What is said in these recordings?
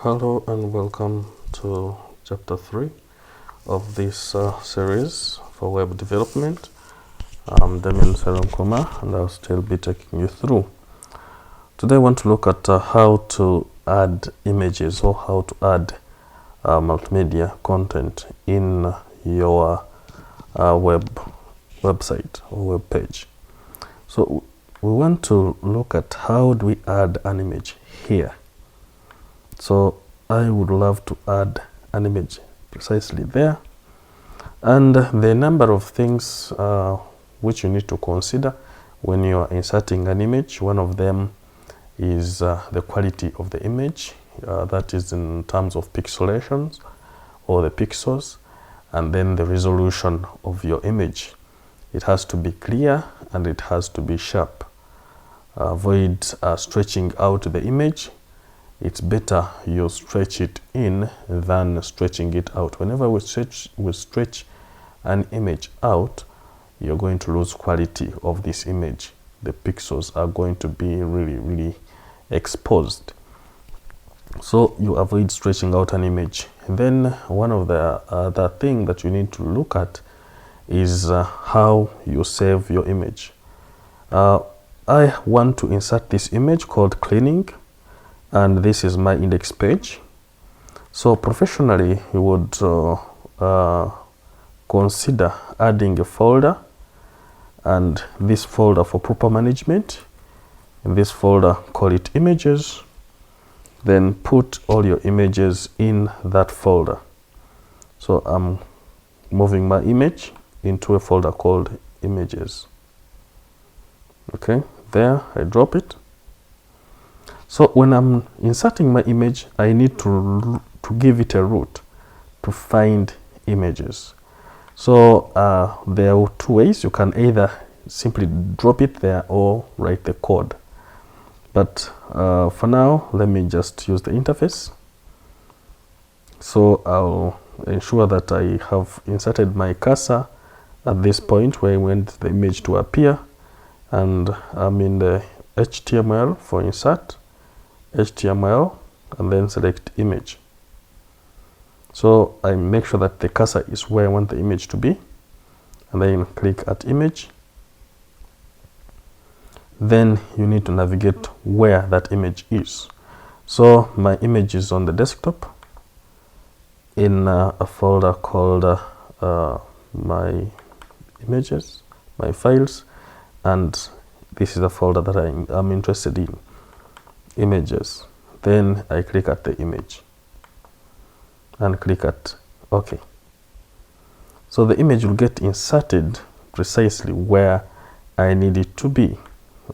Hello and welcome to chapter 3 of this series for web development. I'm Damian Sserunkuma and I'll still be taking you through. Today I want to look at how to add images or how to add multimedia content in your website or web page. So we want to look at how do we add an image here. So I would love to add an image precisely there, and the number of things which you need to consider when you are inserting an image. One of them is the quality of the image, that is in terms of pixelations or the pixels, and then the resolution of your image. It has to be clear and it has to be sharp. Avoid stretching out the image. It's better you stretch it in than stretching it out. Whenever we stretch an image out, you're going to lose quality of this image. The pixels are going to be really exposed. So you avoid stretching out an image. And then one of the other thing that you need to look at is how you save your image. I want to insert this image called cleaning, and this is my index page. So professionally, you would consider adding a folder, and this folder for proper management. In this folder, call it images, then put all your images in that folder. So I'm moving my image into a folder called images. Okay, there I drop it. So when I'm inserting my image, I need to give it a route to find images. So there are two ways. You can either simply drop it there or write the code. But for now, let me just use the interface. So I'll ensure that I have inserted my cursor at this point where I want the image to appear, and I'm in the HTML for insert. HTML, and then select image. So I make sure that the cursor is where I want the image to be, and then click at image. Then you need to navigate where that image is. So my image is on the desktop in a folder called my images, my files, and this is the folder that I'm interested in, images. Then I click at the image and click at OK. So the image will get inserted precisely where I need it to be.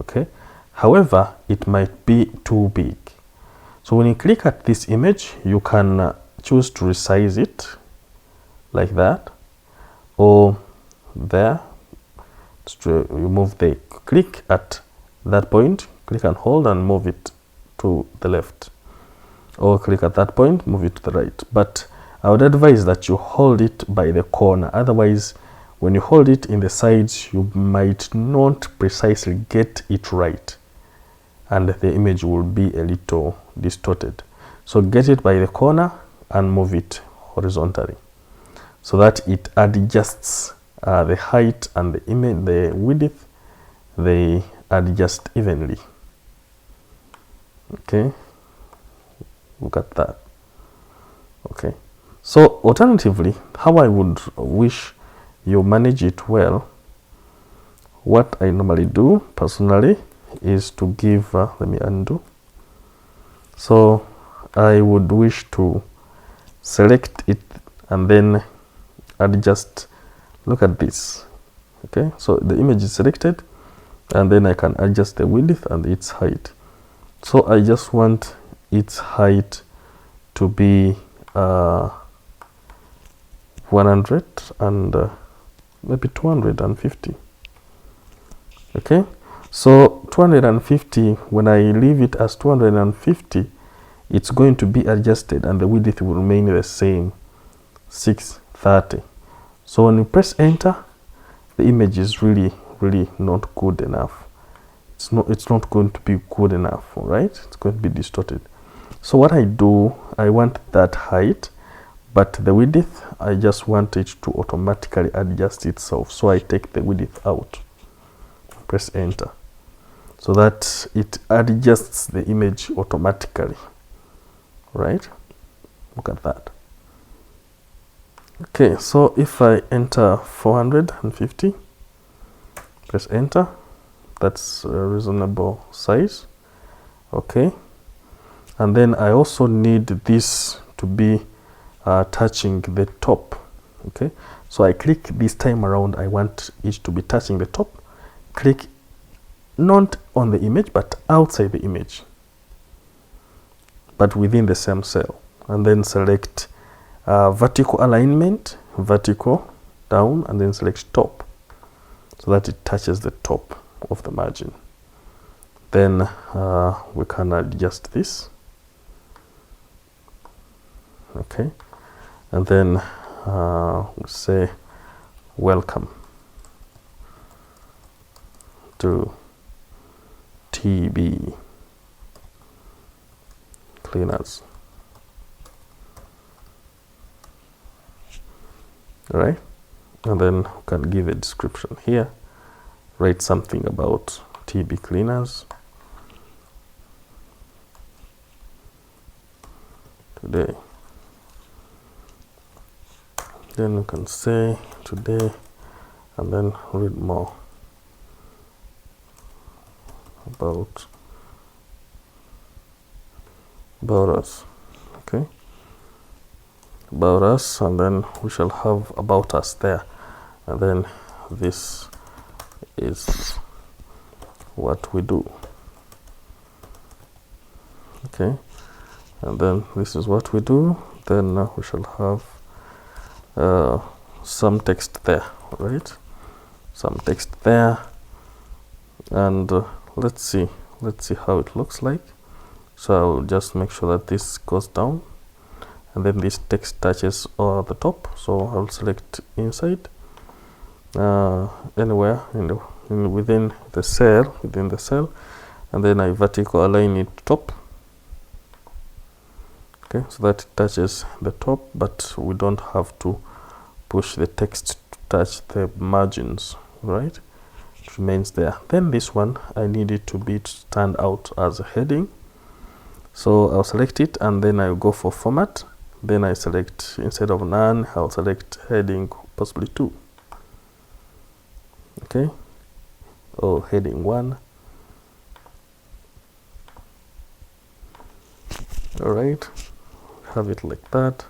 Okay. However, it might be too big. So when you click at this image, you can choose to resize it like that, or there. To remove the click at that point, click and hold and move it to the left, or click at that point, move it to the right. But I would advise that you hold it by the corner. Otherwise, when you hold it in the sides, you might not precisely get it right, and the image will be a little distorted. So get it by the corner and move it horizontally so that it adjusts the height and the image, the width, they adjust evenly. Okay, look at that. Okay, so alternatively, how I would wish you manage it well, what I normally do personally is to give, let me undo. So I would wish to select it and then adjust. Look at this. Okay, so the image is selected, and then I can adjust the width and its height. So I just want its height to be 100 and maybe 250. Okay, so 250, when I leave it as 250, it's going to be adjusted and the width will remain the same, 630. So when you press enter, the image is really not good enough. It's not going to be good enough, all right? It's going to be distorted. So what I do, I want that height, but the width, I just want it to automatically adjust itself. So I take the width out, press enter, so that it adjusts the image automatically, right? Look at that. Okay, so if I enter 450, press enter, that's a reasonable size. Okay, and then I also need this to be touching the top. Okay, so I click this time around, I want it to be touching the top. Click not on the image but outside the image, but within the same cell, and then select vertical alignment, vertical down, and then select top, so that it touches the top of the margin. Then we can adjust this. Okay, and then we say welcome to TB cleaners. Right, and then we can give a description here, write something about TB cleaners today. Then we can say today, and then read more about us. Okay, about us, and then we shall have about us there, and then this is what we do. Okay, and then this is what we do. Then we shall have some text there, right? Some text there, and let's see how it looks like. So I'll just make sure that this goes down, and then this text touches the top. So I'll select inside, anywhere within the cell, and then I vertical align it top. Okay, so that it touches the top, but we don't have to push the text to touch the margins, right? It remains there. Then this one, I need it to be stand out as a heading. So I'll select it, and then I'll go for format. Then I select, instead of none, I'll select heading possibly 2. Okay, or heading 1. All right, have it like that,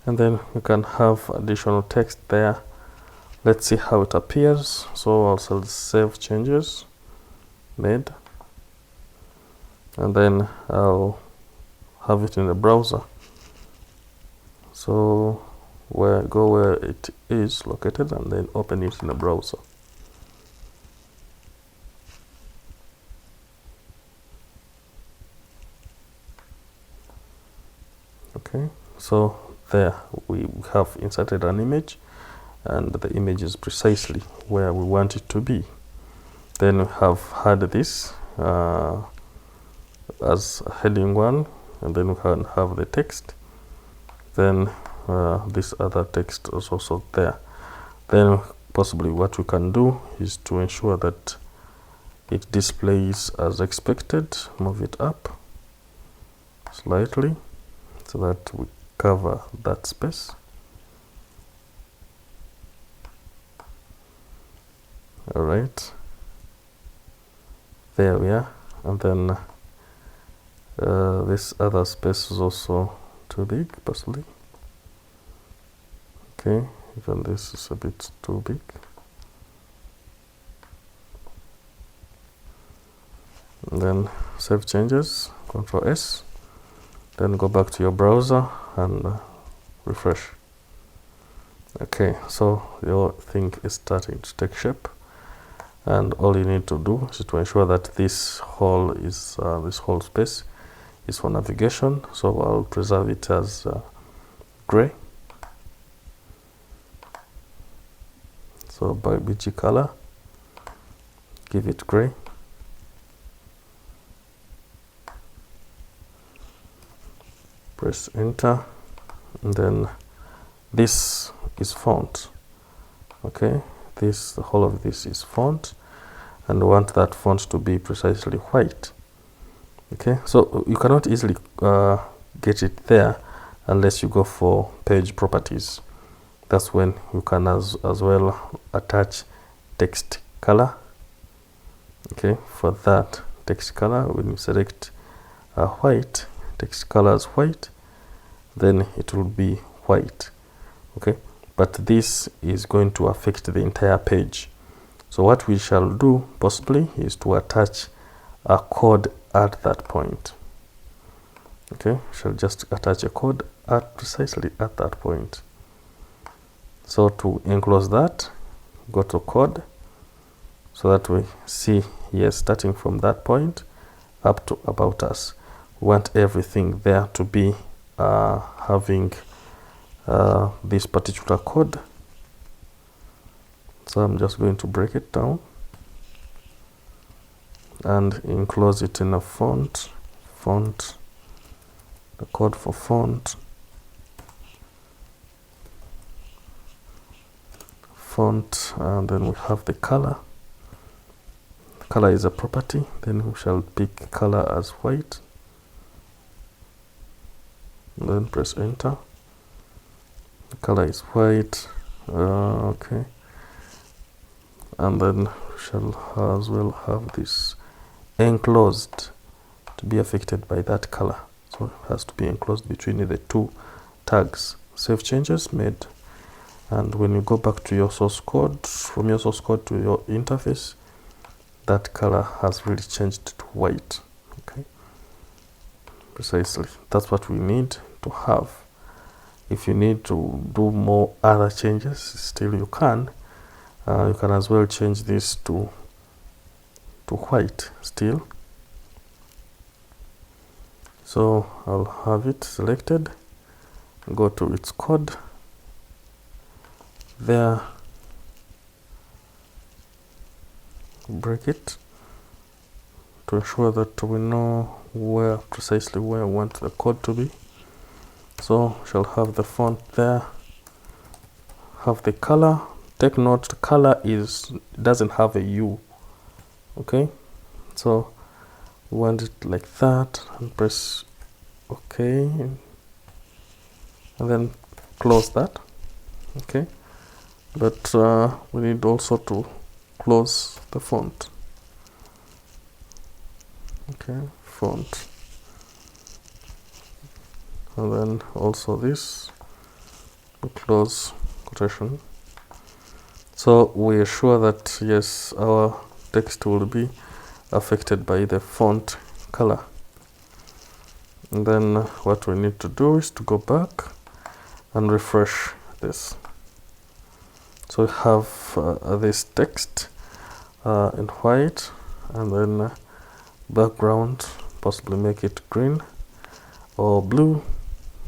and then we can have additional text there. Let's see how it appears. So I'll save changes made, and then I'll have it in the browser. So go where it is located, and then open it in the browser. Okay, so there we have inserted an image, and the image is precisely where we want it to be. Then we have had this as heading 1, and then we can have the text. Then this other text is also there. Then possibly what we can do is to ensure that it displays as expected. Move it up slightly so that we cover that space. All right, there we are. And then this other space is also too big, possibly. Okay, even this is a bit too big. And then save changes, Ctrl S, then go back to your browser and refresh. Okay, so your thing is starting to take shape, and all you need to do is to ensure that this whole space is for navigation. So I'll preserve it as gray. So by BG color, give it gray. press enter, and then this is font. Okay, this, the whole of this is font, and we want that font to be precisely white. Okay, so you cannot easily get it there unless you go for page properties. That's when you can as well attach text color. Okay, for that text color, when you select white, text color as white, then it will be white. Okay, but this is going to affect the entire page. So what we shall do possibly is to attach a code at that point. Okay, we shall just attach a code at precisely at that point. So to enclose that, go to code, so that we see, yes, starting from that point up to about us, we want everything there to be having this particular code. So I'm just going to break it down and enclose it in a font, the code for font, and then we have the color. The color is a property, then we shall pick color as white, and then press enter. The color is white. Okay, and then we shall as well have this enclosed to be affected by that color. So it has to be enclosed between the two tags. Save changes made, and when you go back to your source code, from your source code to your interface, that color has really changed to white. Okay, precisely, that's what we need to have. If you need to do more other changes, still you can. You can as well change this to white still. So I'll have it selected, go to its code there, break it to ensure that we know precisely where I want the code to be. So shall have the font there, have the color. Take note, the color doesn't have a U. Okay, so we want it like that, and press OK, and then close that. Okay, but we need also to close the font. Okay, font, and then also this, we close quotation. So we are sure that yes, our text will be affected by the font color. And then what we need to do is to go back and refresh this. So we have this text in white, and then background, possibly make it green or blue.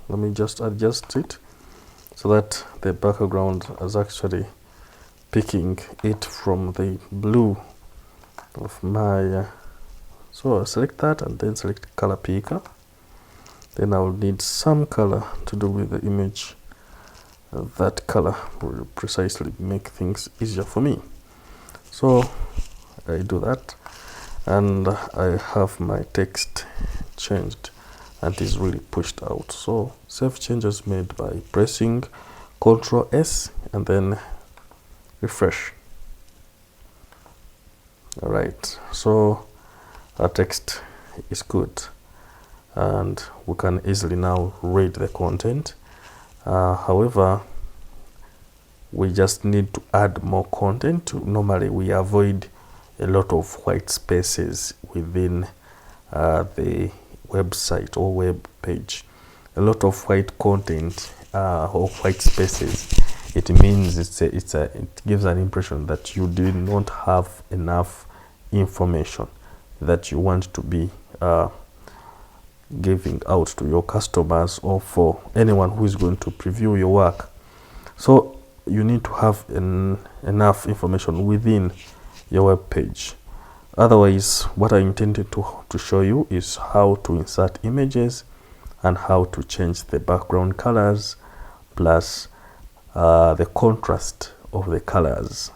Let me just adjust it so that the background is actually picking it from the blue of my so I'll select that and then select color picker. Then I will need some color to do with the image. That color will precisely make things easier for me. So I do that, and I have my text changed and it is really pushed out. So save changes made by pressing Ctrl S and then refresh. All right, so our text is good and we can easily now read the content. However, we just need to add more content. Normally we avoid a lot of white spaces within the website or web page. A lot of white content or white spaces, it means it gives an impression that you did not have enough information that you want to be giving out to your customers or for anyone who is going to preview your work. So you need to have enough information within your web page. Otherwise, what I intended to show you is how to insert images and how to change the background colors plus the contrast of the colors.